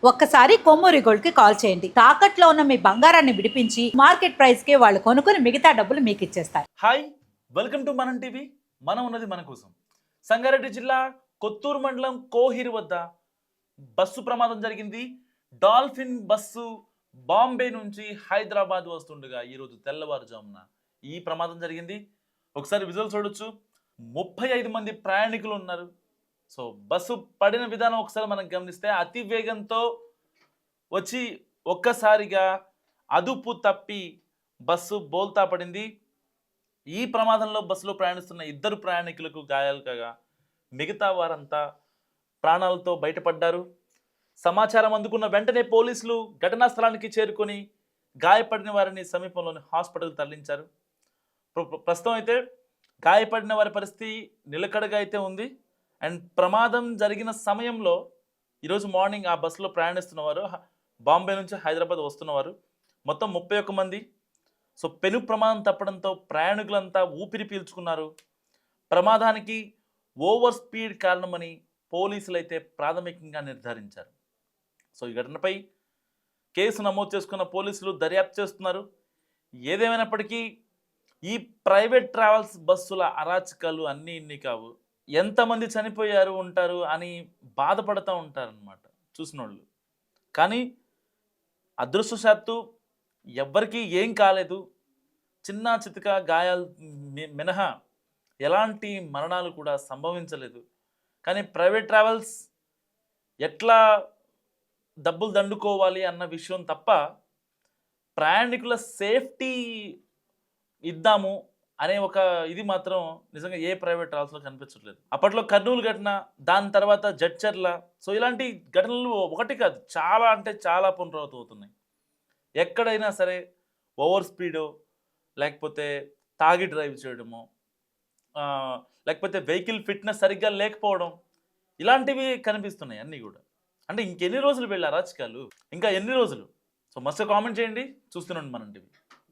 ఒక్కసారి కొమ్మూరి గోల్డ్ కి కాల్ చేయండి. తాకట్లో ఉన్న మీ బంగారాన్ని విడిపించి మార్కెట్ ప్రైస్ కి వాళ్ళు కొనుక్కుని మిగతా డబ్బులు మీకు ఇచ్చేస్తారు. హాయ్, వెల్కమ్ టు మనం టీవీ. మనం ఉన్నది మన కోసం. సంగారెడ్డి జిల్లా కొత్తూరు మండలం కోహిర్ వద్ద బస్సు ప్రమాదం జరిగింది. డాల్ఫిన్ బస్సు బాంబే నుంచి హైదరాబాద్ వస్తుండగా ఈరోజు తెల్లవారుజామున ఈ ప్రమాదం జరిగింది. ఒకసారి విజువల్ చూడొచ్చు. 35 మంది ప్రయాణికులు ఉన్నారు. సో బస్సు పడిన విధానం ఒకసారి మనం గమనిస్తే అతి వేగంతో వచ్చి ఒక్కసారిగా అదుపు తప్పి బస్సు బోల్తా పడింది. ఈ ప్రమాదంలో బస్సులో ప్రయాణిస్తున్న 2 ప్రయాణికులకు గాయాలు కాగా మిగతా వారంతా ప్రాణాలతో బయటపడ్డారు. సమాచారం అందుకున్న వెంటనే పోలీసులు ఘటనా స్థలానికి చేరుకొని గాయపడిన వారిని సమీపంలోని హాస్పిటల్ తరలించారు. ప్రస్తుతం అయితే గాయపడిన వారి పరిస్థితి నిలకడగా అయితే ఉంది. అండ్ ప్రమాదం జరిగిన సమయంలో ఈరోజు మార్నింగ్ ఆ బస్సులో ప్రయాణిస్తున్నవారు బాంబే నుంచి హైదరాబాద్ వస్తున్నవారు మొత్తం 31 మంది. సో పెను ప్రమాదం తప్పడంతో ప్రయాణికులంతా ఊపిరి పీల్చుకున్నారు. ప్రమాదానికి ఓవర్ స్పీడ్ కారణమని పోలీసులు అయితే ప్రాథమికంగా నిర్ధారించారు. సో ఈ ఘటనపై కేసు నమోదు చేసుకున్న పోలీసులు దర్యాప్తు చేస్తున్నారు. ఏదేమైనప్పటికీ ఈ ప్రైవేట్ ట్రావెల్స్ బస్సుల అరాచకాలు అన్నీ ఇన్ని కావు. ఎంతమంది చనిపోయారు ఉంటారు అని బాధపడుతూ ఉంటారనమాట చూసిన వాళ్ళు. కానీ అదృష్టశాత్తు ఎవ్వరికీ ఏం కాలేదు. చిన్న చితక గాయాలు మినహా ఎలాంటి మరణాలు కూడా సంభవించలేదు. కానీ ప్రైవేట్ ట్రావెల్స్ ఎట్లా డబ్బులు దండుకోవాలి అన్న విషయం తప్ప ప్రయాణికుల సేఫ్టీ ఇద్దాము అనే ఒక ఇది మాత్రం నిజంగా ఏ ప్రైవేట్ ట్రావెల్స్లో కనిపించట్లేదు. అప్పట్లో కర్నూలు ఘటన, దాని తర్వాత జడ్చర్ల, సో ఇలాంటి ఘటనలు ఒకటి కాదు చాలా అంటే చాలా పునరావృతం అవుతున్నాయి. ఎక్కడైనా సరే ఓవర్ స్పీడో లేకపోతే తాగి డ్రైవ్ చేయడమో లేకపోతే వెహికల్ ఫిట్నెస్ సరిగ్గా లేకపోవడం ఇలాంటివి కనిపిస్తున్నాయి అన్నీ కూడా. అంటే ఇంకెన్ని రోజులు వెళ్ళి అరాచకాలు, ఇంకా ఎన్ని రోజులు? సో మస్తు కామెంట్ చేయండి. చూస్తున్నాండి మనం టీవీ.